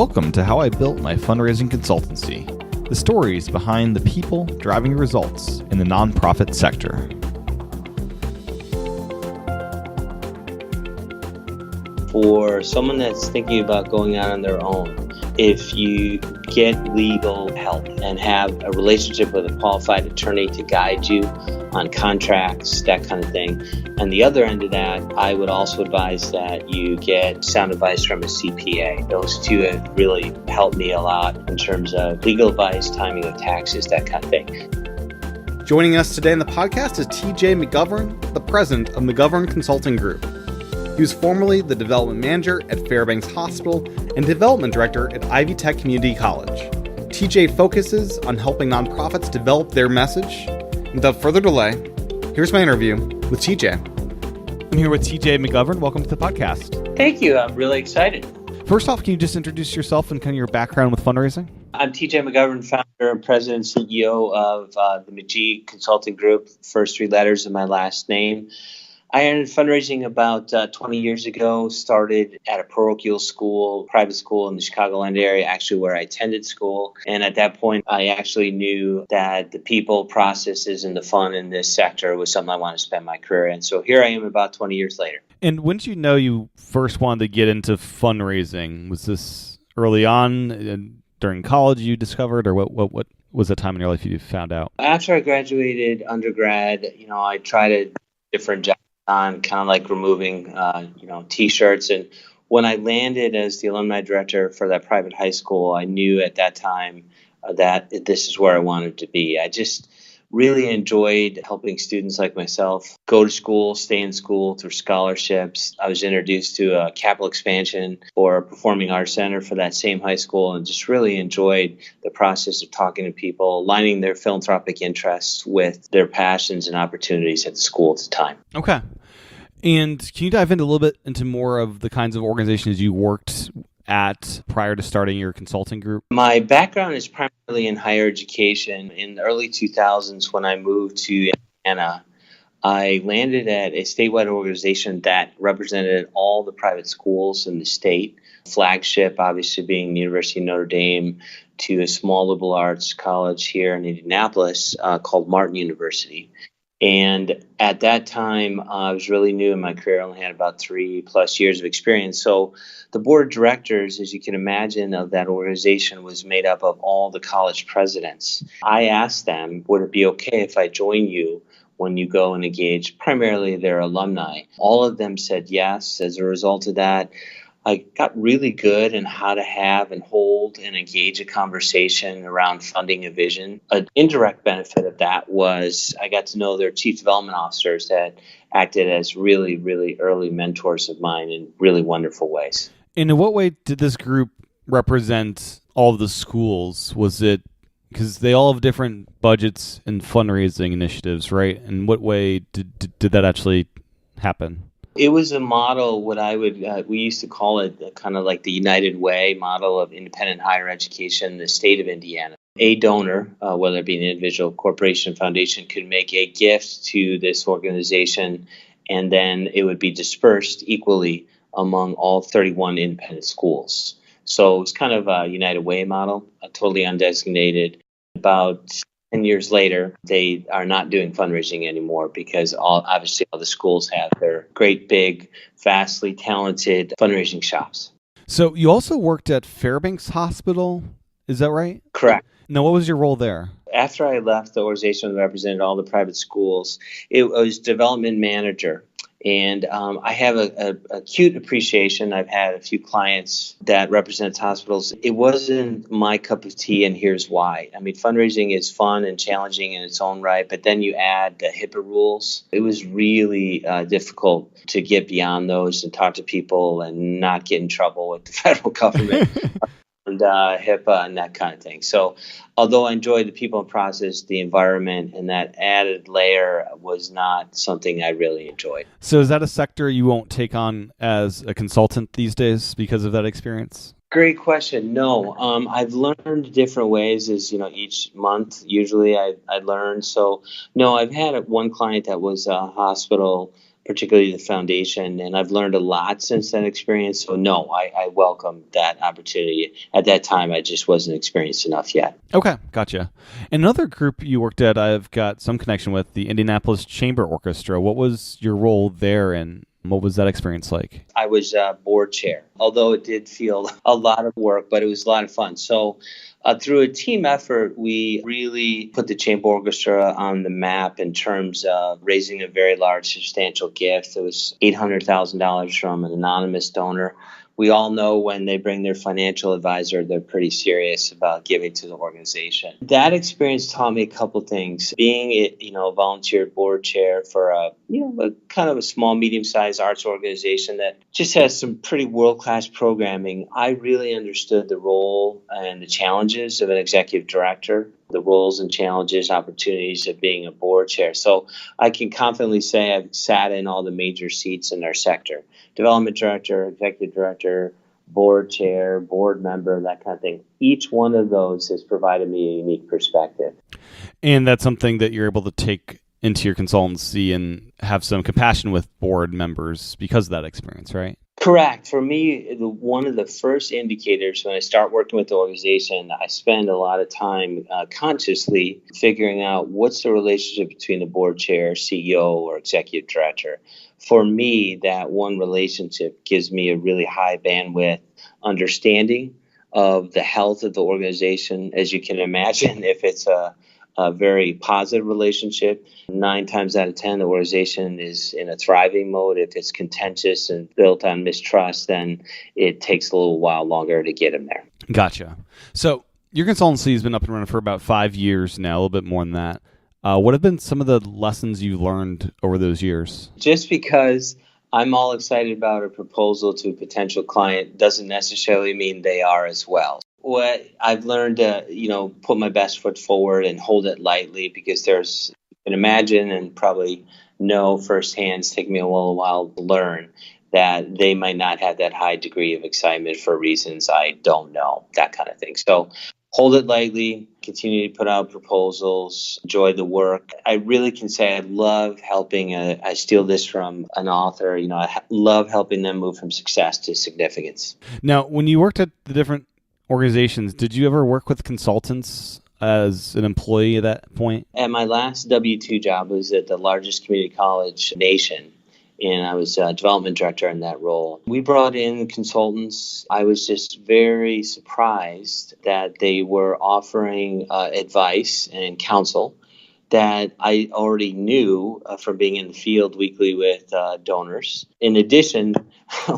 Welcome to How I Built My Fundraising Consultancy, the stories behind the people driving results in the nonprofit sector. For someone that's thinking about going out on their own, if you get legal help and have a relationship with a qualified attorney to guide you on contracts, that kind of thing. And the other end of that, I would also advise that you get sound advice from a CPA. Those two have really helped me a lot in terms of legal advice, timing of taxes, that kind of thing. Joining us today on the podcast is TJ McGovern, the president of McGovern Consulting Group. He was formerly the development manager at Fairbanks Hospital and development director at Ivy Tech Community College. TJ focuses on helping nonprofits develop their message. Without further delay, here's my interview with TJ. I'm here with TJ McGovern. Welcome to the podcast. Thank you. I'm really excited. First off, can you just introduce yourself and kind of your background with fundraising? I'm TJ McGovern, founder, president, and CEO of the McGovern Consulting Group. First three letters of my last name. I entered fundraising about 20 years ago, started at a parochial school, private school in the Chicagoland area, actually where I attended school. And at that point, I actually knew that the people, processes, and the fun in this sector was something I wanted to spend my career in. So here I am about 20 years later. And when did you know you first wanted to get into fundraising? Was this early on during college you discovered, or what was the time in your life you found out? After I graduated undergrad, I tried a different job on kind of like removing, T-shirts. And when I landed as the alumni director for that private high school, I knew at that time that this is where I wanted to be. I just really enjoyed helping students like myself go to school, stay in school through scholarships. I was introduced to a capital expansion for a performing arts center for that same high school and just really enjoyed the process of talking to people, aligning their philanthropic interests with their passions and opportunities at the school at the time. Okay. And can you dive into a little bit into more of the kinds of organizations you worked at prior to starting your consulting group? My background is primarily in higher education. In the early 2000s, when I moved to Indiana, I landed at a statewide organization that represented all the private schools in the state, flagship obviously being the University of Notre Dame, to a small liberal arts college here in Indianapolis called Martin University. And at that time, I was really new in my career. I only had about 3+ years of experience. So the board of directors, as you can imagine, of that organization was made up of all the college presidents. I asked them, would it be okay if I join you when you go and engage primarily their alumni? All of them said yes. As a result of that, I got really good in how to have and hold and engage a conversation around funding a vision. An indirect benefit of that was I got to know their chief development officers that acted as really, really early mentors of mine in really wonderful ways. And in what way did this group represent all of the schools? Was it because they all have different budgets and fundraising initiatives, right? In what way did that actually happen? It was a model, what I would, we used to call it kind of like the United Way model of independent higher education in the state of Indiana. A donor, whether it be an individual, corporation, foundation, could make a gift to this organization, and then it would be dispersed equally among all 31 independent schools. So it was kind of a United Way model, totally undesignated. About 10 years later, they are not doing fundraising anymore because obviously all the schools have their great, big, vastly talented fundraising shops. So you also worked at Fairbanks Hospital, is that right? Correct. Now, what was your role there? After I left the organization that represented all the private schools, it was development manager. And I have a acute appreciation. I've had a few clients that represent hospitals. It wasn't my cup of tea, and here's why. I mean, fundraising is fun and challenging in its own right, but then you add the HIPAA rules. It was really difficult to get beyond those and talk to people and not get in trouble with the federal government. And HIPAA and that kind of thing. So although I enjoyed the people and process, the environment and that added layer was not something I really enjoyed. So is that a sector you won't take on as a consultant these days because of that experience? Great question. No, I've learned different ways as, each month, usually I learn. So no, I've had one client that was a hospital particularly the foundation. And I've learned a lot since that experience. So no, I welcome that opportunity. At that time, I just wasn't experienced enough yet. Okay, gotcha. And another group you worked at, I've got some connection with, the Indianapolis Chamber Orchestra. What was your role there, and what was that experience like? I was board chair, although it did feel a lot of work, but it was a lot of fun. So through a team effort, we really put the Chamber Orchestra on the map in terms of raising a very large, substantial gift. It was $800,000 from an anonymous donor. We all know when they bring their financial advisor, they're pretty serious about giving to the organization. That experience taught me a couple things. Being a volunteer board chair for a kind of a small, medium-sized arts organization that just has some pretty world-class programming, I really understood the role and the challenges of an executive director, the roles and challenges, opportunities of being a board chair. So I can confidently say I've sat in all the major seats in our sector. Development director, executive director, board chair, board member, that kind of thing. Each one of those has provided me a unique perspective. And that's something that you're able to take into your consultancy and have some compassion with board members because of that experience, right? Correct. For me, one of the first indicators when I start working with the organization, I spend a lot of time consciously figuring out what's the relationship between the board chair, CEO, or executive director. For me, that one relationship gives me a really high bandwidth understanding of the health of the organization. As you can imagine, if it's a very positive relationship, 9 times out of 10, the organization is in a thriving mode. If it's contentious and built on mistrust, then it takes a little while longer to get them there. Gotcha. So your consultancy has been up and running for about 5 years now, a little bit more than that. What have been some of the lessons you've learned over those years? Just because I'm all excited about a proposal to a potential client doesn't necessarily mean they are as well. What I've learned to, put my best foot forward and hold it lightly, because you can imagine and probably know firsthand, it's taken me a little while to learn that they might not have that high degree of excitement for reasons I don't know, that kind of thing. So hold it lightly, continue to put out proposals, enjoy the work. I really can say I love helping, I steal this from an author, I love helping them move from success to significance. Now, when you worked at the different organizations, did you ever work with consultants as an employee at that point? At my last W-2 job was at the largest community college nation, and I was development director in that role. We brought in consultants. I was just very surprised that they were offering advice and counsel that I already knew from being in the field weekly with donors. In addition,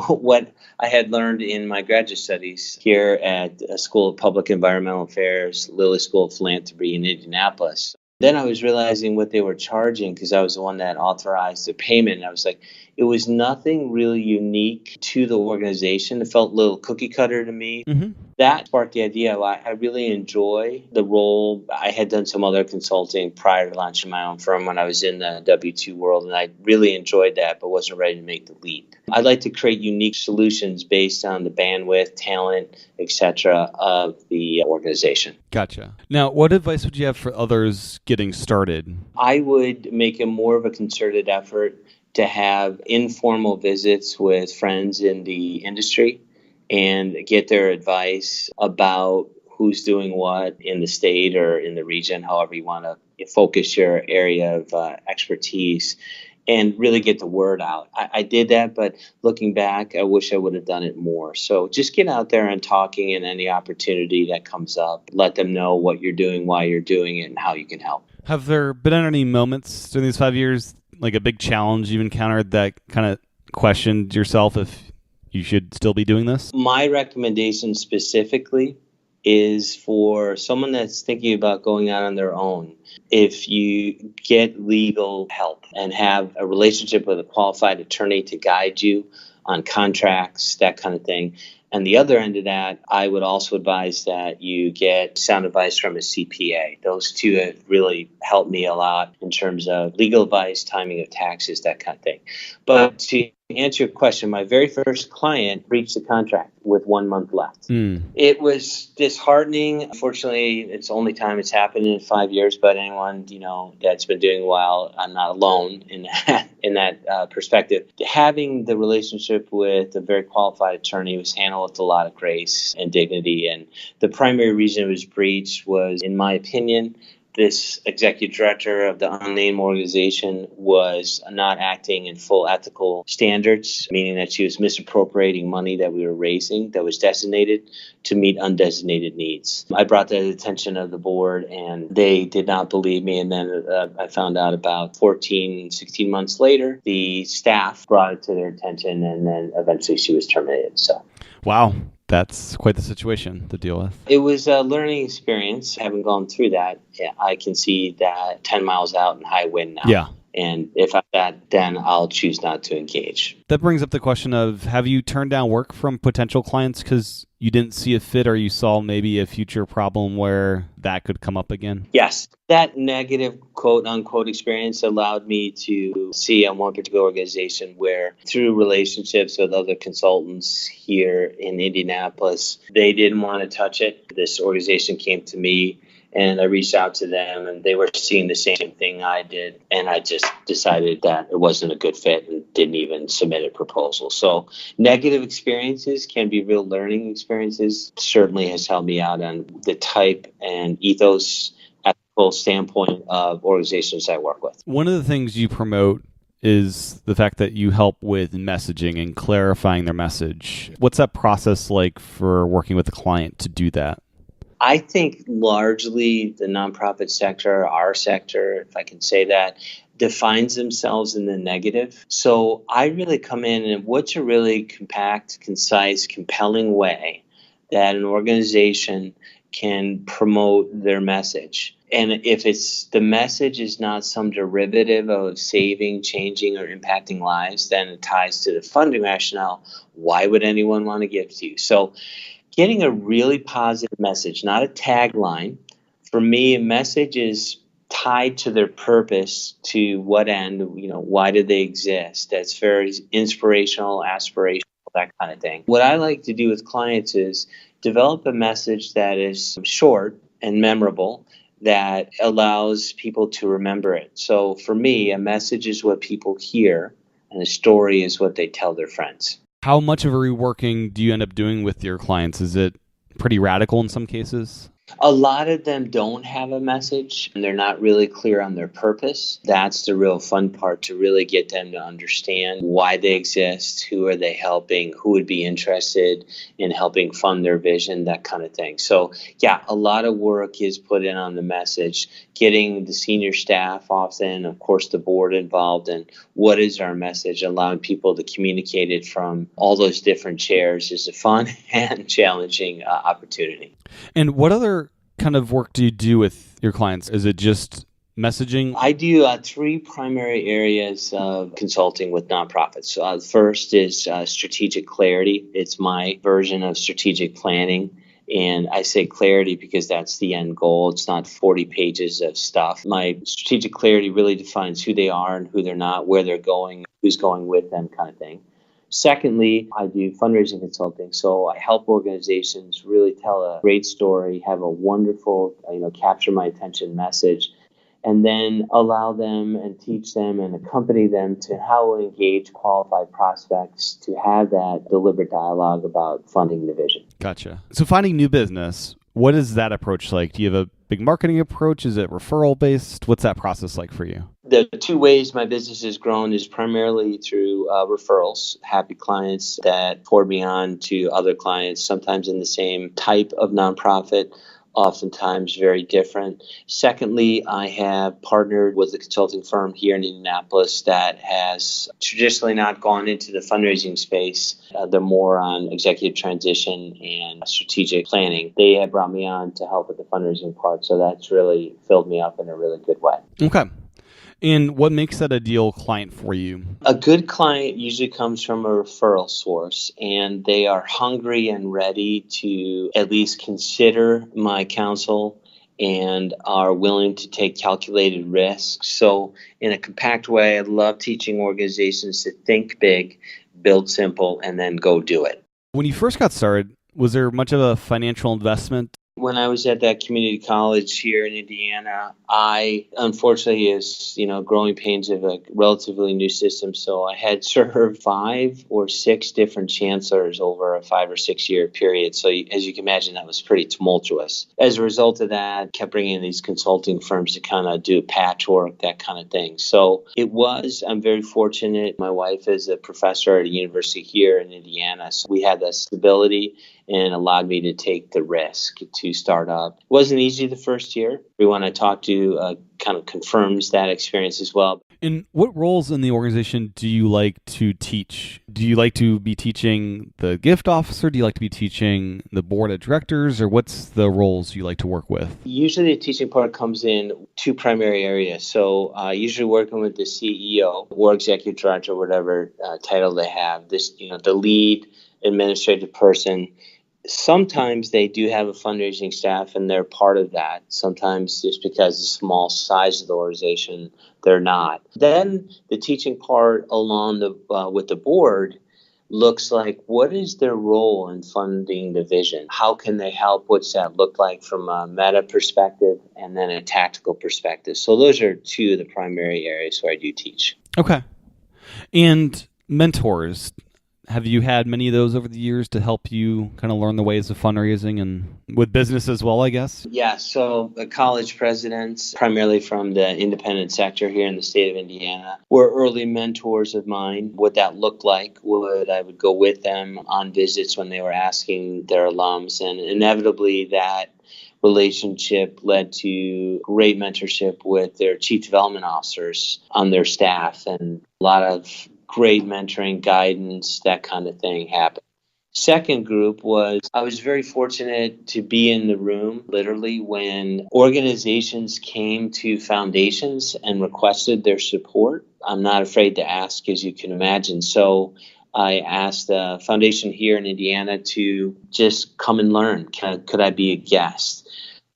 what I had learned in my graduate studies here at a School of Public Environmental Affairs, Lilly School of Philanthropy in Indianapolis. Then I was realizing what they were charging, because I was the one that authorized the payment. And I was like, it was nothing really unique to the organization. It felt a little cookie cutter to me. Mm-hmm. That sparked the idea. I really enjoy the role. I had done some other consulting prior to launching my own firm when I was in the W-2 world, and I really enjoyed that, but wasn't ready to make the leap. I'd like to create unique solutions based on the bandwidth, talent, etc. of the organization. Gotcha. Now, what advice would you have for others getting started? I would make it more of a concerted effort to have informal visits with friends in the industry and get their advice about who's doing what in the state or in the region, however you want to focus your area of expertise, and really get the word out. I did that, but looking back, I wish I would have done it more. So just get out there and talking, and any opportunity that comes up, let them know what you're doing, why you're doing it, and how you can help. Have there been any moments during these 5 years, like a big challenge you've encountered that kind of questioned yourself if you should still be doing this? My recommendation specifically is for someone that's thinking about going out on their own. If you get legal help and have a relationship with a qualified attorney to guide you on contracts, that kind of thing, And the other end of that, I would also advise that you get sound advice from a CPA. Those two have really helped me a lot in terms of legal advice, timing of taxes, that kind of thing. But to answer your question, my very first client breached the contract with 1 month left. It was disheartening. Unfortunately, it's the only time it's happened in 5 years, but anyone, that's been doing well, I'm not alone in that perspective. Having the relationship with a very qualified attorney was handled with a lot of grace and dignity. And the primary reason it was breached was, in my opinion, this executive director of the unnamed organization was not acting in full ethical standards, meaning that she was misappropriating money that we were raising that was designated to meet undesignated needs. I brought that to the attention of the board, and they did not believe me. And then I found out about 16 months later, the staff brought it to their attention, and then eventually she was terminated. So, wow. That's quite the situation to deal with. It was a learning experience. Having gone through that, I can see that 10 miles out in high wind now. Yeah. And if I'm that, then I'll choose not to engage. That brings up the question of, have you turned down work from potential clients because you didn't see a fit, or you saw maybe a future problem where that could come up again? Yes. That negative quote unquote experience allowed me to see on one particular organization where, through relationships with other consultants here in Indianapolis, they didn't want to touch it. This organization came to me, and I reached out to them, and they were seeing the same thing I did. And I just decided that it wasn't a good fit and didn't even submit a proposal. So negative experiences can be real learning experiences. Certainly has helped me out on the type and ethos, ethical standpoint of organizations I work with. One of the things you promote is the fact that you help with messaging and clarifying their message. What's that process like for working with a client to do that? I think largely the nonprofit sector, our sector, if I can say that, defines themselves in the negative. So I really come in and what's a really compact, concise, compelling way that an organization can promote their message. And if the message is not some derivative of saving, changing, or impacting lives, then it ties to the funding rationale. Why would anyone want to give to you? So getting a really positive message, not a tagline. For me, a message is tied to their purpose, to what end, why do they exist? That's very inspirational, aspirational, that kind of thing. What I like to do with clients is develop a message that is short and memorable, that allows people to remember it. So for me, a message is what people hear, and a story is what they tell their friends. How much of a reworking do you end up doing with your clients? Is it pretty radical in some cases? A lot of them don't have a message, and they're not really clear on their purpose. That's the real fun part, to really get them to understand why they exist, who are they helping, who would be interested in helping fund their vision, that kind of thing. So yeah, a lot of work is put in on the message, getting the senior staff, often, of course, the board involved in what is our message, allowing people to communicate it from all those different chairs is a fun and challenging opportunity. And what other kind of work do you do with your clients? Is it just messaging? I do 3 primary areas of consulting with nonprofits. First is strategic clarity. It's my version of strategic planning. And I say clarity because that's the end goal. It's not 40 pages of stuff. My strategic clarity really defines who they are and who they're not, where they're going, who's going with them, kind of thing. Secondly, I do fundraising consulting. So I help organizations really tell a great story, have a wonderful, capture my attention message, and then allow them and teach them and accompany them to how to engage qualified prospects to have that deliberate dialogue about funding the vision. Gotcha. So finding new business, what is that approach like? Do you have a big marketing approach? Is it referral based? What's that process like for you? The 2 ways my business has grown is primarily through referrals, happy clients that forward me on to other clients, sometimes in the same type of nonprofit, oftentimes very different. Secondly, I have partnered with a consulting firm here in Indianapolis that has traditionally not gone into the fundraising space. They're more on executive transition and strategic planning. They have brought me on to help with the fundraising part, so that's really filled me up in a really good way. Okay. And what makes that a ideal client for you? A good client usually comes from a referral source, and they are hungry and ready to at least consider my counsel and are willing to take calculated risks. So in a compact way, I love teaching organizations to think big, build simple, and then go do it. When you first got started, was there much of a financial investment? When I was at that community college here in Indiana, I unfortunately is, growing pains of a relatively new system. So I had served 5 or 6 different chancellors over a 5 or 6 year period. So as you can imagine, that was pretty tumultuous. As a result of that, I kept bringing in these consulting firms to kind of do patchwork, that kind of thing. So I'm very fortunate. My wife is a professor at a university here in Indiana. So we had that stability and allowed me to take the risk to start up. It wasn't easy the first year. Everyone I talked to kind of confirms that experience as well. And what roles in the organization do you like to teach? Do you like to be teaching the gift officer? Do you like to be teaching the board of directors? Or what's the roles you like to work with? Usually the teaching part comes in 2 primary areas. So usually working with the CEO or executive director, whatever title they have, the lead administrative person. Sometimes they do have a fundraising staff and they're part of that. Sometimes just because of the small size of the organization, they're not. Then the teaching part along with the board looks like, what is their role in funding the vision? How can they help? What's that look like from a meta perspective and then a tactical perspective? So those are 2 of the primary areas where I do teach. Okay. And mentors. Have you had many of those over the years to help you kind of learn the ways of fundraising and with business as well, I guess? Yeah, so college presidents, primarily from the independent sector here in the state of Indiana, were early mentors of mine. What that looked like, I would go with them on visits when they were asking their alums, and inevitably that relationship led to great mentorship with their chief development officers on their staff, and a lot of great mentoring, guidance, that kind of thing happened. Second group was, I was very fortunate to be in the room literally when organizations came to foundations and requested their support. I'm not afraid to ask, as you can imagine. So I asked a foundation here in Indiana to just come and learn. Could I be a guest?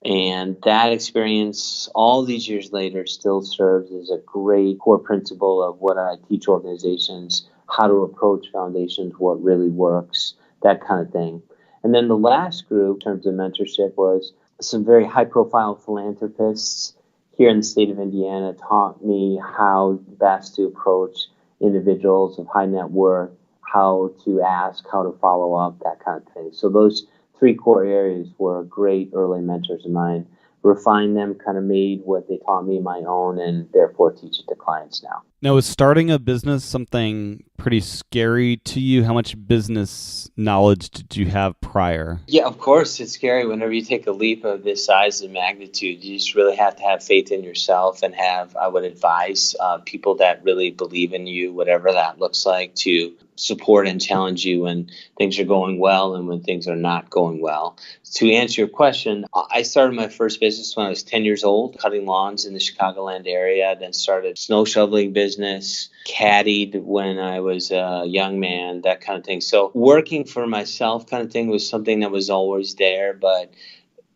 And that experience, all these years later, still serves as a great core principle of what I teach organizations, how to approach foundations, what really works, that kind of thing. And then the last group, in terms of mentorship, was some very high-profile philanthropists here in the state of Indiana taught me how best to approach individuals of high net worth, how to ask, how to follow up, that kind of thing. So those 3 core areas were great early mentors of mine. Refined them, kind of made what they taught me my own, and therefore teach it to clients now. Now, is starting a business something pretty scary to you? How much business knowledge did you have prior? Yeah, of course, it's scary whenever you take a leap of this size and magnitude. You just really have to have faith in yourself and I would advise people that really believe in you, whatever that looks like, to support and challenge you when things are going well and when things are not going well. To answer your question, I started my first business when I was 10 years old, cutting lawns in the Chicagoland area, then started snow shoveling business, caddied when I was a young man, that kind of thing. So working for myself kind of thing was something that was always there, but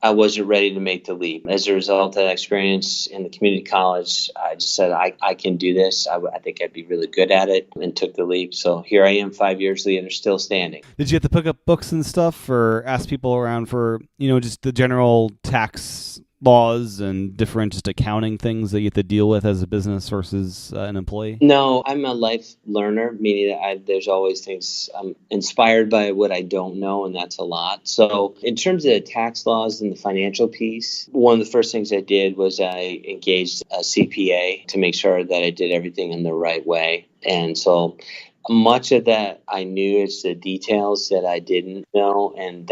I wasn't ready to make the leap. As a result of that experience in the community college, I just said, I can do this. I think I'd be really good at it, and took the leap. So here I am 5 years later, still standing. Did you have to pick up books and stuff or ask people around for, just the general tax laws and different just accounting things that you have to deal with as a business versus an employee? No, I'm a life learner, meaning that there's always things I'm inspired by what I don't know, and that's a lot. So in terms of the tax laws and the financial piece, one of the first things I did was I engaged a CPA to make sure that I did everything in the right way. And so much of that I knew. It's the details that I didn't know, and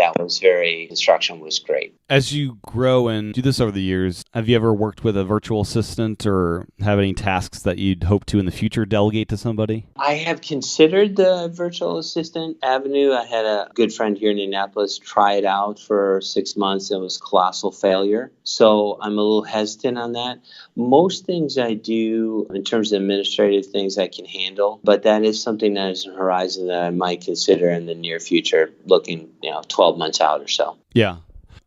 instruction was great. As you grow and do this over the years, have you ever worked with a virtual assistant or have any tasks that you'd hope to in the future delegate to somebody? I have considered the virtual assistant avenue. I had a good friend here in Indianapolis try it out for 6 months. It was a colossal failure. So I'm a little hesitant on that. Most things I do in terms of administrative things I can handle, but that is something that is on the horizon that I might consider in the near future, looking 12 months out or so. Yeah.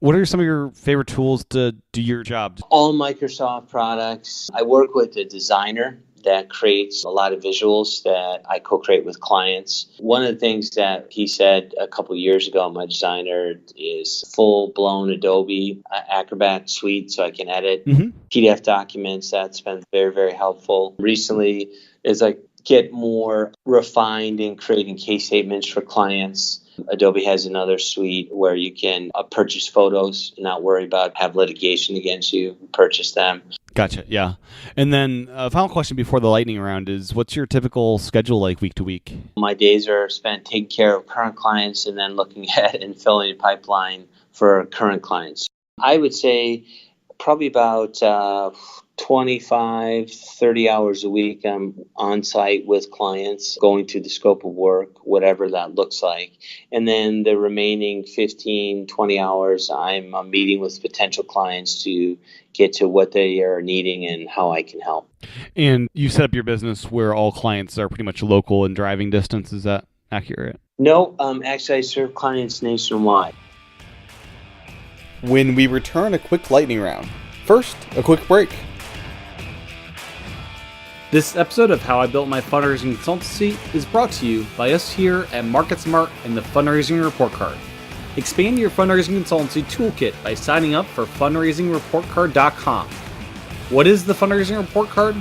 What are some of your favorite tools to do your job? All Microsoft products. I work with a designer that creates a lot of visuals that I co-create with clients. One of the things that he said a couple of years ago, my designer, is full-blown Adobe Acrobat suite, so I can edit PDF documents. That's been very, very helpful. Recently, as I get more refined in creating case statements for clients, Adobe has another suite where you can purchase photos and not worry about have litigation against you, purchase them. Gotcha, yeah. And then final question before the lightning round is, what's your typical schedule like week to week? My days are spent taking care of current clients and then looking at and filling a pipeline for current clients. I would say probably about 25, 30 hours a week I'm on site with clients, going through the scope of work, whatever that looks like. And then the remaining 15, 20 hours, I'm meeting with potential clients to get to what they are needing and how I can help. And you set up your business where all clients are pretty much local and driving distance. Is that accurate? No, actually I serve clients nationwide. When we return, a quick lightning round. First, a quick break. This episode of How I Built My Fundraising Consultancy is brought to you by us here at MarketSmart and the Fundraising Report Card. Expand your fundraising consultancy toolkit by signing up for fundraisingreportcard.com. What is the Fundraising Report Card?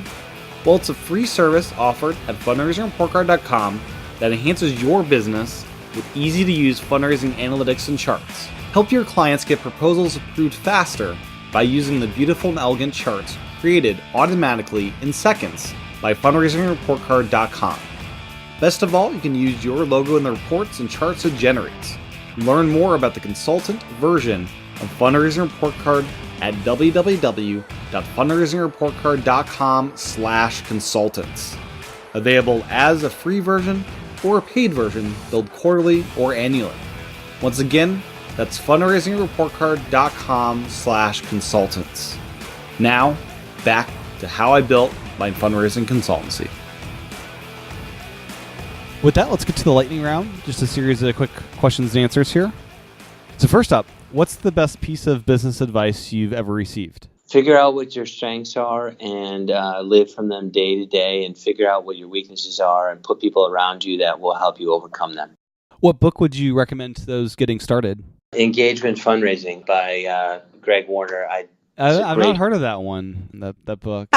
Well, it's a free service offered at fundraisingreportcard.com that enhances your business with easy-to-use fundraising analytics and charts. Help your clients get proposals approved faster by using the beautiful and elegant charts created automatically in seconds by fundraisingreportcard.com. Best of all, you can use your logo in the reports and charts it generates. Learn more about the consultant version of Fundraising Report Card at www.fundraisingreportcard.com/consultants. Available as a free version or a paid version billed quarterly or annually. Once again, that's fundraisingreportcard.com/consultants. Now, back to how I built my fundraising consultancy. With that, let's get to the lightning round. Just a series of quick questions and answers here. So first up, what's the best piece of business advice you've ever received? Figure out what your strengths are and live from them day to day, and figure out what your weaknesses are and put people around you that will help you overcome them. What book would you recommend to those getting started? Engagement Fundraising by Greg Warner. I've not heard of that one, that book.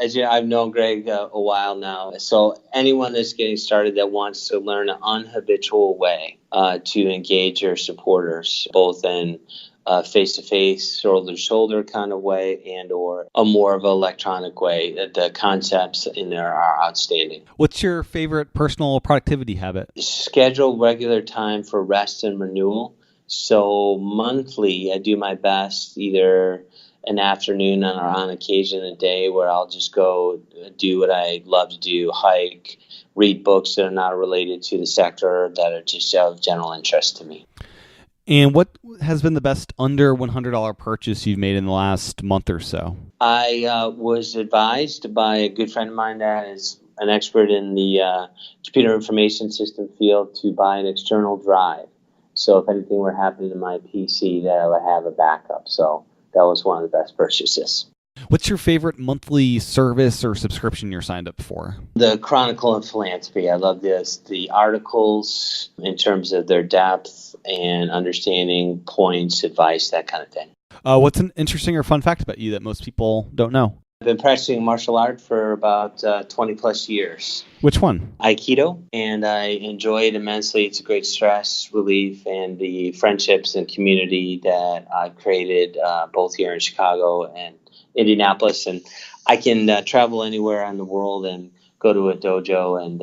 As you know, I've known Greg a while now. So anyone that's getting started that wants to learn an unhabitual way to engage your supporters, both in face-to-face, shoulder-to-shoulder kind of way and or a more of an electronic way, the concepts in there are outstanding. What's your favorite personal productivity habit? Schedule regular time for rest and renewal. So monthly, I do my best, either an afternoon or on occasion a day where I'll just go do what I love to do, hike, read books that are not related to the sector that are just of general interest to me. And what has been the best under $100 purchase you've made in the last month or so? I was advised by a good friend of mine that is an expert in the computer information system field to buy an external drive. So if anything were happening to my PC, that I would have a backup. So that was one of the best purchases. What's your favorite monthly service or subscription you're signed up for? The Chronicle of Philanthropy. I love the articles in terms of their depth and understanding, points, advice, that kind of thing. What's an interesting or fun fact about you that most people don't know? I've been practicing martial art for about 20 plus years. Which one? Aikido, and I enjoy it immensely. It's a great stress relief, and the friendships and community that I've created both here in Chicago and Indianapolis, and I can travel anywhere in the world and go to a dojo and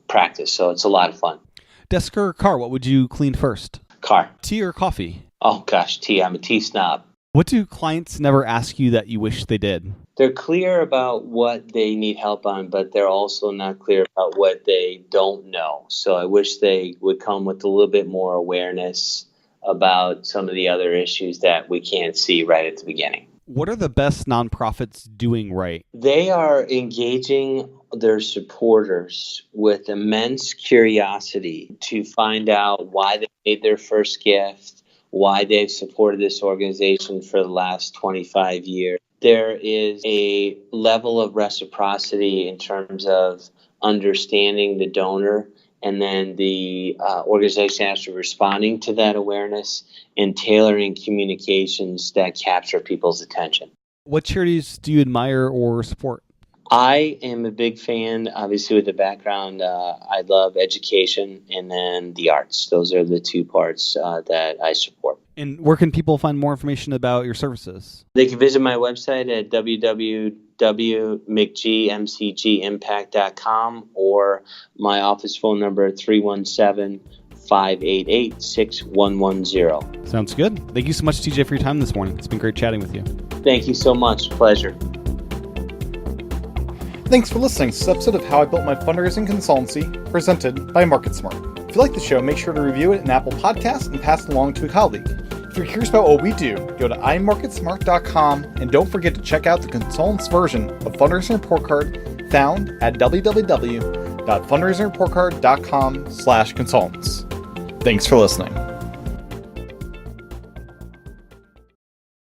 practice. So it's a lot of fun. Desk or car, what would you clean first? Car. Tea or coffee? Oh gosh, tea. I'm a tea snob. What do clients never ask you that you wish they did? They're clear about what they need help on, but they're also not clear about what they don't know. So I wish they would come with a little bit more awareness about some of the other issues that we can't see right at the beginning. What are the best nonprofits doing right? They are engaging their supporters with immense curiosity to find out why they made their first gift, why they've supported this organization for the last 25 years. There is a level of reciprocity in terms of understanding the donor, and then the organization actually responding to that awareness and tailoring communications that capture people's attention. What charities do you admire or support? I am a big fan, obviously, with the background. I love education and then the arts. Those are the two parts that I support. And where can people find more information about your services? They can visit my website at www.mcgmcgimpact.com or my office phone number 317-588-6110. Sounds good. Thank you so much, TJ, for your time this morning. It's been great chatting with you. Thank you so much. Pleasure. Thanks for listening to this episode of How I Built My Fundraising Consultancy, presented by MarketSmart. If you like the show, make sure to review it in Apple Podcasts and pass it along to a colleague. If you're curious about what we do, go to imarketsmart.com and don't forget to check out the consultant's version of Fundraising Report Card found at www.fundraisingreportcard.com/consultants. Thanks for listening.